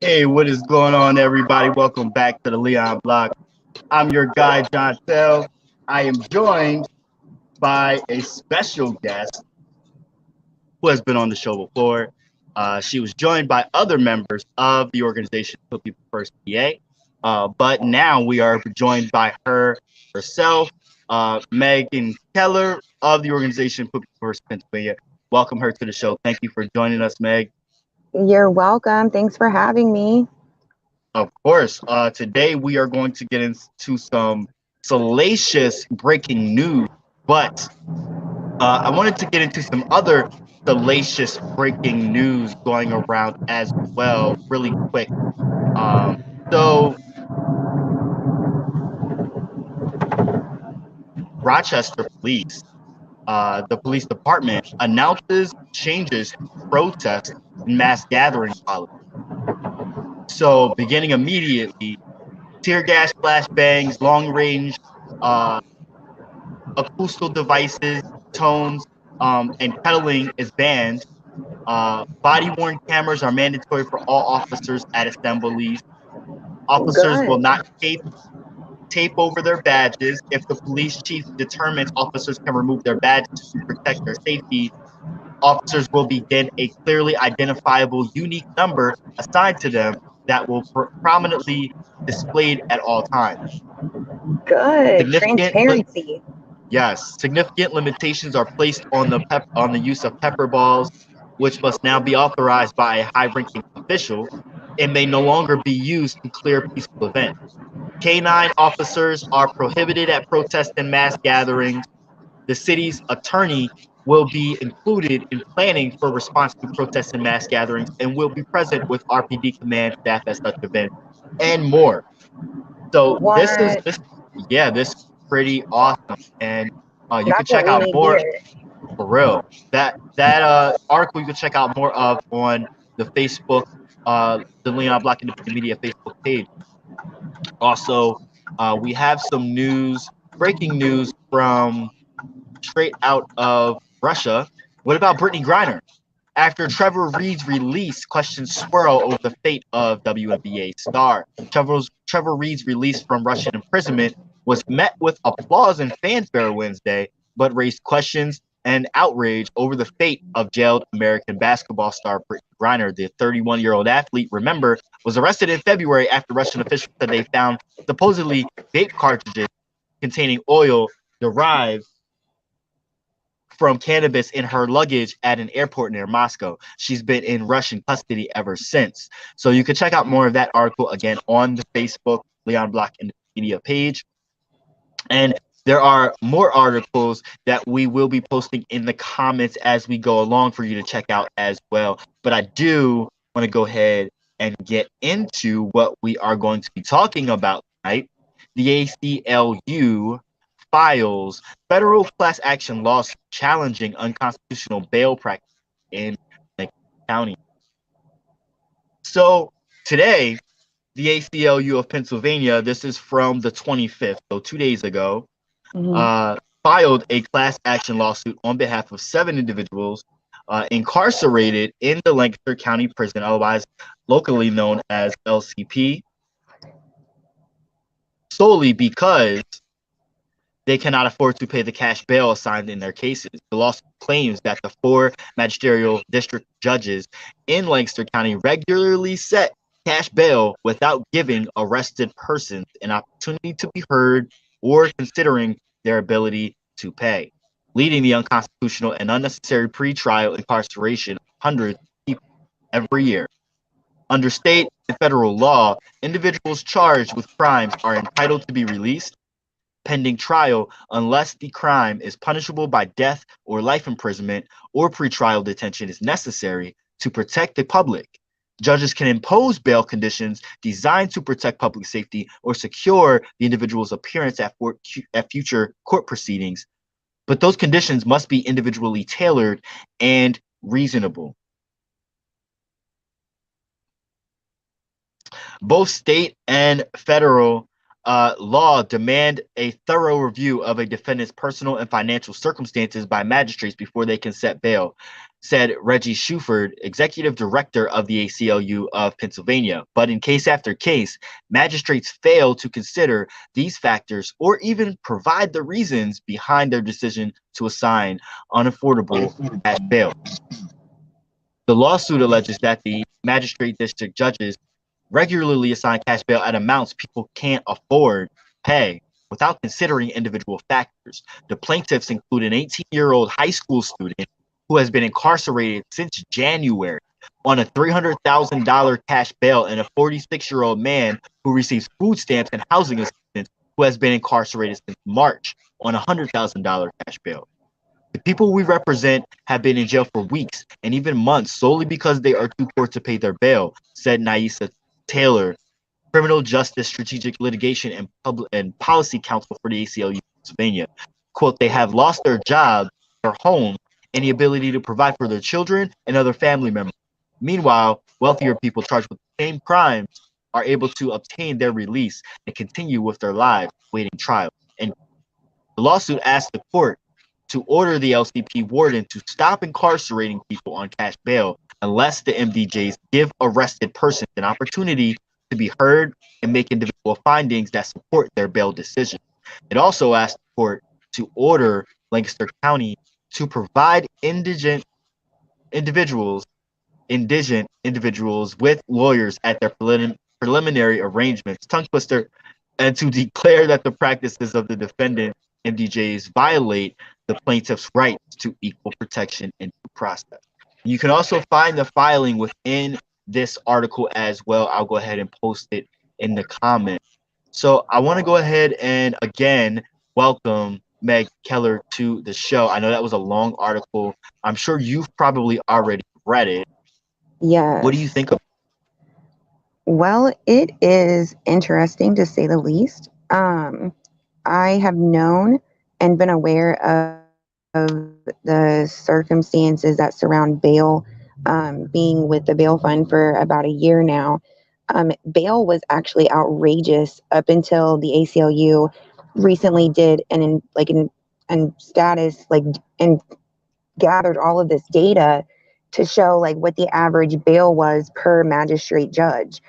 Hey, what is going on, everybody? Welcome back to the Leon Block. I'm your guy, John Tell. I am joined by a special guest who has been on the show before. She was joined by other members of the organization Put People First PA, but now we are joined by herself, Megan Keller of the organization Put People First Pennsylvania. Welcome her to the show. Thank you for joining us, Meg. You're welcome. Thanks for having me. Of course. Today we are going to get into some salacious breaking news, but I wanted to get into some other salacious breaking news going around as well, really quick. Um, so, Rochester Police, the police department, announces changes to protest and mass gathering policy. So, beginning immediately, tear gas flashbangs, long range uh, acoustical devices, tones, and kettling is banned. Body-worn cameras are mandatory for all officers at assemblies. Officers will Good. not tape over their badges. If the police chief determines officers can remove their badges to protect their safety, officers will be given a clearly identifiable unique number assigned to them that will prominently displayed at all times. Good. Significant Transparency. Yes, significant limitations are placed on the use of pepper balls, which must now be authorized by a high-ranking official and may no longer be used to clear peaceful events. Canine officers are prohibited at protests and mass gatherings. The city's attorney will be included in planning for response to protests and mass gatherings and will be present with RPD command staff at such events and more. So What? this is pretty awesome, and you can That's what check we out need more here. for real. That article you can check out more of on the Facebook, the Leon Block Independent Media Facebook page. Also, we have some news, breaking news from straight out of Russia. What about Brittany Griner? After Trevor Reed's release questions swirl over the fate of WNBA star. Trevor Reed's release from Russian imprisonment was met with applause and fanfare Wednesday, but raised questions and outrage over the fate of jailed American basketball star Brittany Griner. The 31-year-old athlete, remember, was arrested in February after Russian officials said they found supposedly vape cartridges containing oil derived from cannabis in her luggage at an airport near Moscow. She's been in Russian custody ever since. So you can check out more of that article again on the Facebook Leon Block and Media page. And there are more articles that we will be posting in the comments as we go along for you to check out as well. But I do want to go ahead and get into what we are going to be talking about tonight. The ACLU files federal class action lawsuit challenging unconstitutional bail practice in Lincoln County. So today, the ACLU of Pennsylvania, this is from the 25th, so 2 days ago, Mhm. uh, filed a class action lawsuit on behalf of 7 individuals incarcerated in the Lancaster County Prison, otherwise locally known as LCP, solely because they cannot afford to pay the cash bail assigned in their cases. The lawsuit claims that the 4 magisterial district judges in Lancaster County regularly set cash bail without giving arrested persons an opportunity to be heard or considering their ability to pay, leading the unconstitutional and unnecessary pretrial incarceration of hundreds of people every year. Under state and federal law, individuals charged with crimes are entitled to be released pending trial unless the crime is punishable by death or life imprisonment or pretrial detention is necessary to protect the public. Judges can impose bail conditions designed to protect public safety or secure the individual's appearance at future court proceedings, but those conditions must be individually tailored and reasonable. Both state and federal law demand a thorough review of a defendant's personal and financial circumstances by magistrates before they can set bail, said Reggie Shuford, executive director of the ACLU of Pennsylvania. But in case after case, magistrates fail to consider these factors or even provide the reasons behind their decision to assign unaffordable cash bail. The lawsuit alleges that the magistrate district judges regularly assign cash bail at amounts people can't afford to pay without considering individual factors. The plaintiffs include an 18-year-old high school student who has been incarcerated since January on a $300,000 cash bail and a 46-year-old man who receives food stamps and housing assistance who has been incarcerated since March on a $100,000 cash bail. The people we represent have been in jail for weeks and even months solely because they are too poor to pay their bail, said Naisa Taylor, Criminal Justice Strategic Litigation and Policy Counsel for the ACLU of Pennsylvania. Quote, they have lost their job, their home, and the ability to provide for their children and other family members. Meanwhile, wealthier people charged with the same crimes are able to obtain their release and continue with their lives waiting trial. And the lawsuit asked the court to order the LCP warden to stop incarcerating people on cash bail unless the MDJs give arrested persons an opportunity to be heard and make individual findings that support their bail decision. It also asked the court to order Lancaster County to provide indigent individuals with lawyers at their preliminary arrangements, tongue twister, and to declare that the practices of the defendant MDJs violate the plaintiff's rights to equal protection and due process. You can also find the filing within this article as well. I'll go ahead and post it in the comments. So I want to go ahead and again welcome Meg Keller to the show. I know that was a long article. I'm sure you've probably already read it. Yeah. What do you think of it? Well, it is interesting to say the least. I have known and been aware of the circumstances that surround bail, being with the bail fund for about a year now. Bail was actually outrageous up until the ACLU recently did and gathered all of this data to show like what the average bail was per magistrate judge.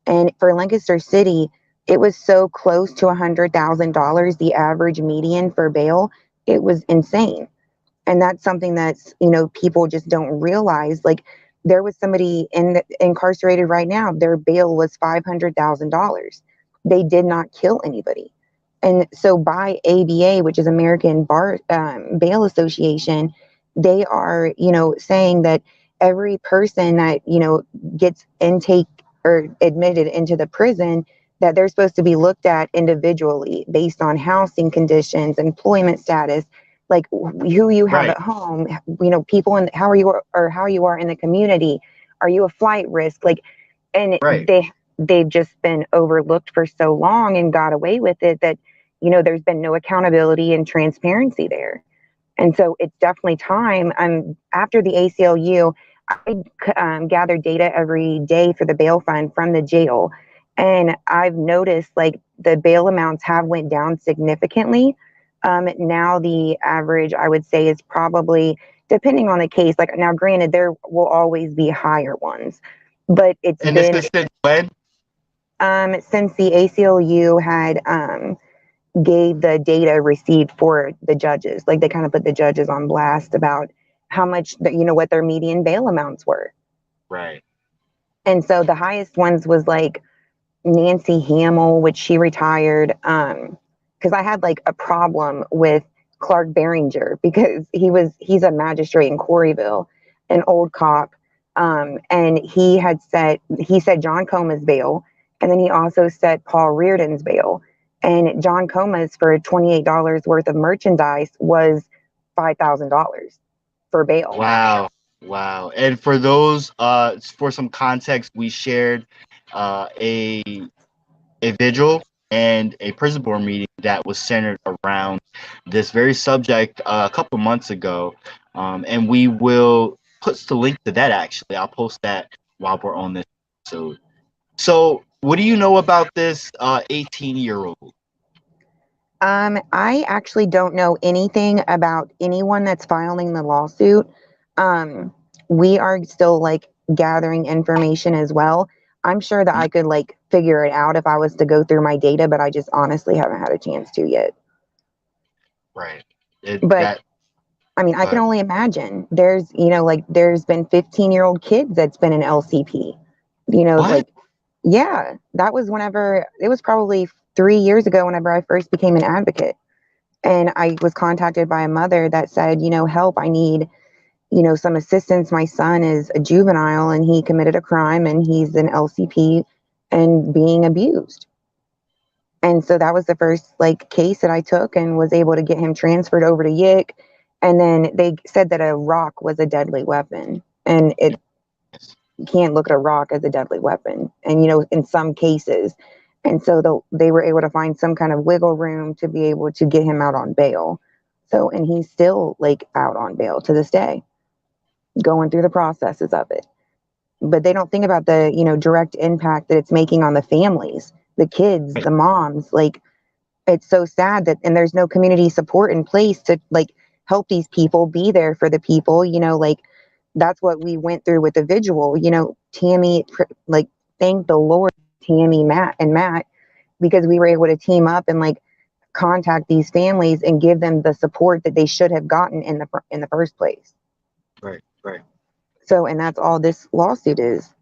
And for Lancaster City, it was so close to $100,000, the average median for bail. It was insane. And that's something that's, people just don't realize. Like, there was somebody incarcerated right now. Their bail was $500,000. They did not kill anybody. And so by ABA, which is American Bail Association, they are, saying that every person that, gets intake or admitted into the prison, that they're supposed to be looked at individually based on housing conditions, employment status, like who you have Right. at home, people in how you are in the community. Are you a flight risk? Like, and Right. they've just been overlooked for so long and got away with it that, there's been no accountability and transparency there. And so it's definitely time. After the ACLU, I gather data every day for the bail fund from the jail. And I've noticed like the bail amounts have went down significantly. Now the average, I would say, is probably, depending on the case, like now granted, there will always be higher ones, but it's And been this is since when? Since the ACLU had gave the data received for the judges. Like they kind of put the judges on blast about how much, what their median bail amounts were. Right. And so the highest ones was like Nancy Hamill, which she retired. Because I had like a problem with Clark Behringer because he's a magistrate in Corryville, an old cop. And he set John Coma's bail, and then he also set Paul Reardon's bail. And John Coma's for $28 worth of merchandise was $5,000 for bail. Wow. And for those, for some context, we shared a vigil and a prison board meeting that was centered around this very subject a couple months ago. And we will put the link to that, actually. I'll post that while we're on this episode. So what do you know about this 18-year-old? I actually don't know anything about anyone that's filing the lawsuit. Um, we are still like gathering information as well. I'm sure that I could like figure it out if I was to go through my data, but I just honestly haven't had a chance to yet. Right. But That. I mean, I can only imagine. There's, like there's been 15-year-old kids that's been in LCP. What? Like, yeah, that was whenever it was probably 3 years ago whenever I first became an advocate. And I was contacted by a mother that said, help, I need, some assistance. My son is a juvenile and he committed a crime and he's an LCP and being abused. And so that was the first like case that I took and was able to get him transferred over to YIC. And then they said that a rock was a deadly weapon. And Yes. you can't look at a rock as a deadly weapon. And, in some cases. And so they were able to find some kind of wiggle room to be able to get him out on bail. So, and he's still like out on bail to this day, going through the processes of it. But they don't think about the, direct impact that it's making on the families, the kids, Right. the moms. Like, it's so sad that, and there's no community support in place to like help these people, be there for the people, like that's what we went through with the vigil. Tammy, like, thank the Lord, Tammy, Matt, because we were able to team up and like contact these families and give them the support that they should have gotten in the first place. Right. Right. So, and that's all this lawsuit is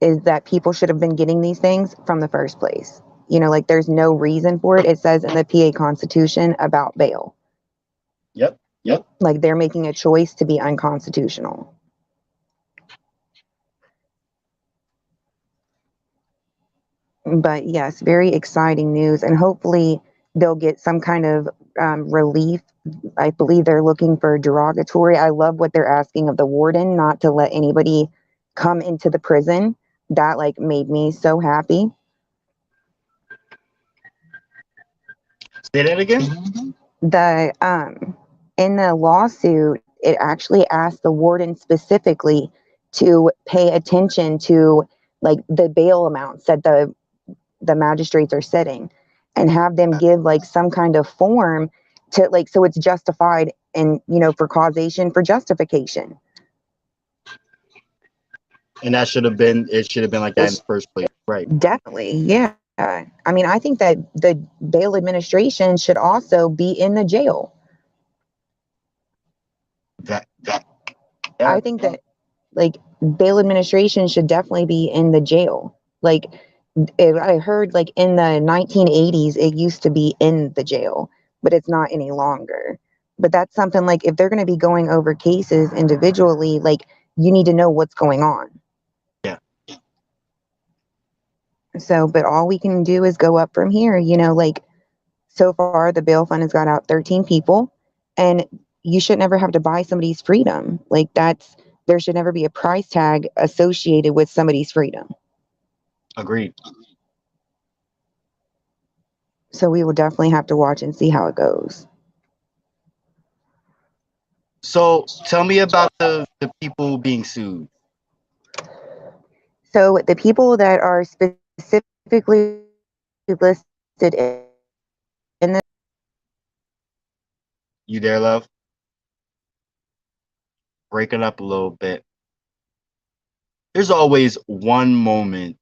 that people should have been getting these things from the first place. Like there's no reason for it. It says in the PA Constitution about bail. Yep. Yep. Like they're making a choice to be unconstitutional. But yes, very exciting news. And hopefully they'll get some kind of relief. I believe they're looking for derogatory. I love what they're asking of the warden, not to let anybody come into the prison. That like made me so happy. Say that again. The In the lawsuit, it actually asked the warden specifically to pay attention to like the bail amounts that the magistrates are setting and have them give like some kind of form to like so it's justified and for causation, for justification. And that should have been. It should have been like that in the first place. Right. Definitely, yeah. I mean, I think that the bail administration should also be in the jail. That. I think that like bail administration should definitely be in the jail. Like I heard like in the 1980s it used to be in the jail, but it's not any longer. But that's something like if they're going to be going over cases individually, like you need to know what's going on. Yeah. So, but all we can do is go up from here, like so far the bail fund has got out 13 people and you should never have to buy somebody's freedom. Like there should never be a price tag associated with somebody's freedom. Agreed. So we will definitely have to watch and see how it goes. So tell me about the people being sued. So the people that are specifically listed in the You there, love? Breaking up a little bit. There's always one moment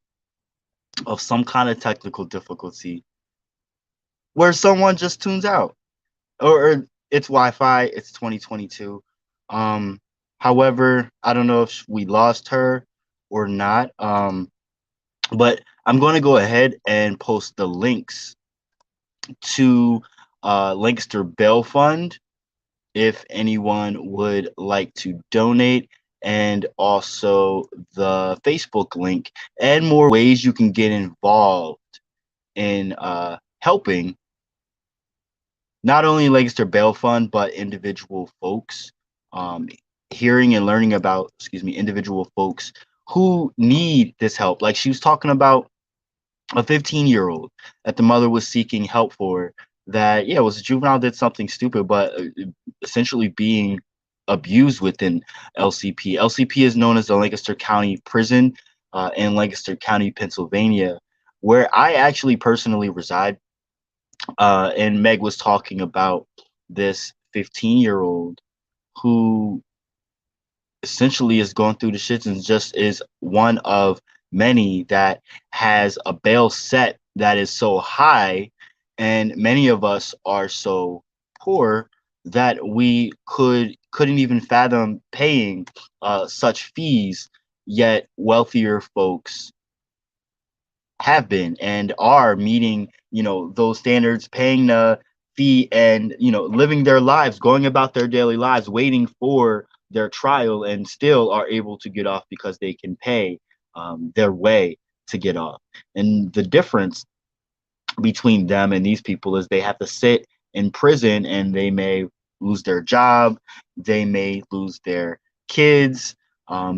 of some kind of technical difficulty where someone just tunes out, or it's Wi-Fi. It's 2022. However, I don't know if we lost her or not. But I'm going to go ahead and post the links to Lancaster Bail Fund if anyone would like to donate, and also the Facebook link and more ways you can get involved in helping not only Lancaster Bail Fund but individual folks, hearing and learning about individual folks who need this help. Like she was talking about a 15-year-old that the mother was seeking help for, that was a juvenile, did something stupid, but essentially being abused within LCP. LCP is known as the Lancaster County Prison. in Lancaster County, Pennsylvania, where I actually personally reside. And Meg was talking about this 15-year-old who essentially is going through the shits and just is one of many that has a bail set that is so high, and many of us are so poor that we couldn't even fathom paying such fees, yet wealthier folks have been and are meeting, those standards, paying the fee, and living their lives, going about their daily lives, waiting for their trial, and still are able to get off because they can pay their way to get off. And the difference between them and these people is they have to sit in prison, and they may lose their job, they may lose their kids,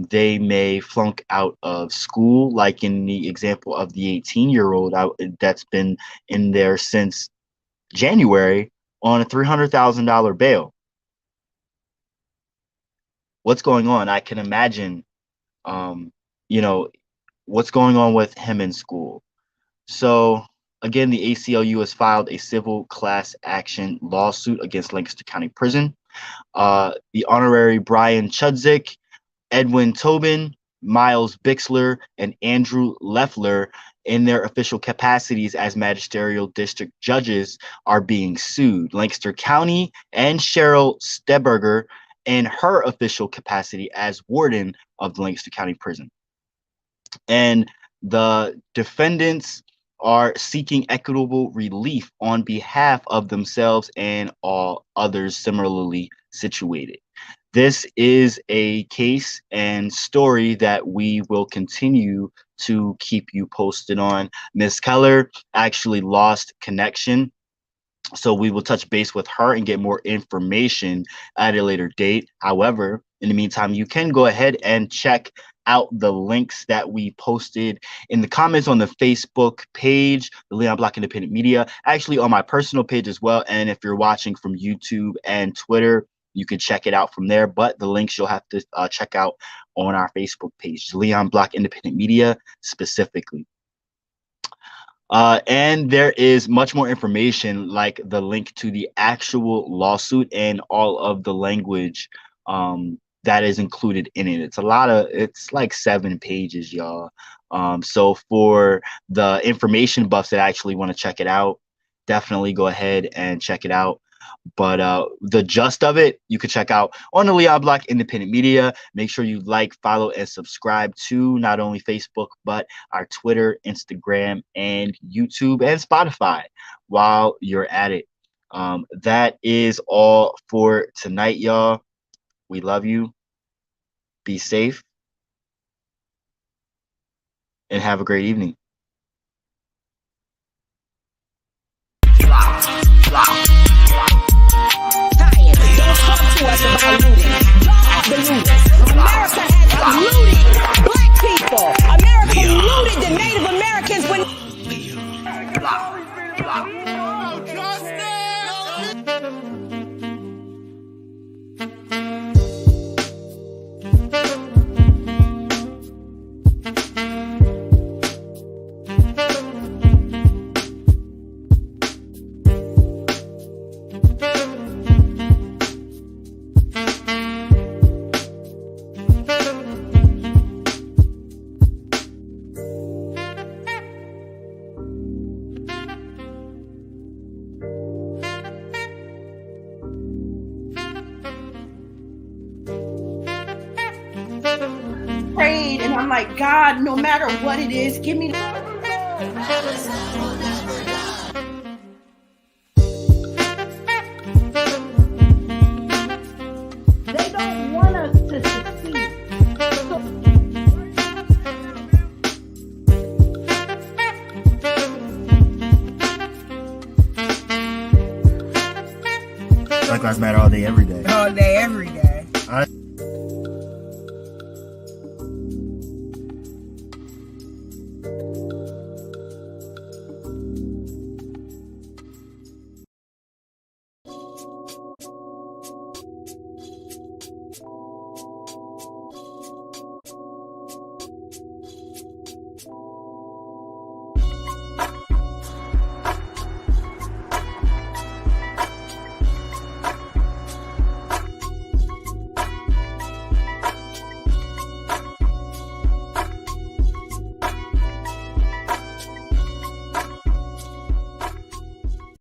they may flunk out of school, like in the example of the 18-year-old that's been in there since January on a $300,000 bail. What's going on? I can imagine, what's going on with him in school. So again, the ACLU has filed a civil class action lawsuit against Lancaster County Prison. The Honorary Brian Chudzik, Edwin Tobin, Miles Bixler, and Andrew Leffler, in their official capacities as magisterial district judges, are being sued. Lancaster County and Cheryl Steberger in her official capacity as warden of the Lancaster County Prison. And the defendants are seeking equitable relief on behalf of themselves and all others similarly situated. This is a case and story that we will continue to keep you posted on. Ms. Keller actually lost connection, so we will touch base with her and get more information at a later date. However, in the meantime, you can go ahead and check out the links that we posted in the comments on the Facebook page, the Leon Black Independent Media, actually on my personal page as well. And if you're watching from YouTube and Twitter, you can check it out from there. But the links you'll have to check out on our Facebook page, Leon Black Independent Media specifically. And there is much more information, like the link to the actual lawsuit and all of the language that is included in it. It's like 7 pages, y'all. So for the information buffs that actually want to check it out, definitely go ahead and check it out. But the gist of it, you can check out on the Leon Black Independent Media. Make sure you like, follow, and subscribe to not only Facebook, but our Twitter, Instagram, and YouTube, and Spotify while you're at it. That is all for tonight, y'all. We love you. Be safe. And have a great evening. To us about looting. Y'all the looters. America has looted black people. America looted the Native Americans when. Prayed, and I'm like, God, no matter what it is, give me. They don't want us to succeed. Black Lives Matter all day, every day. All day, every day.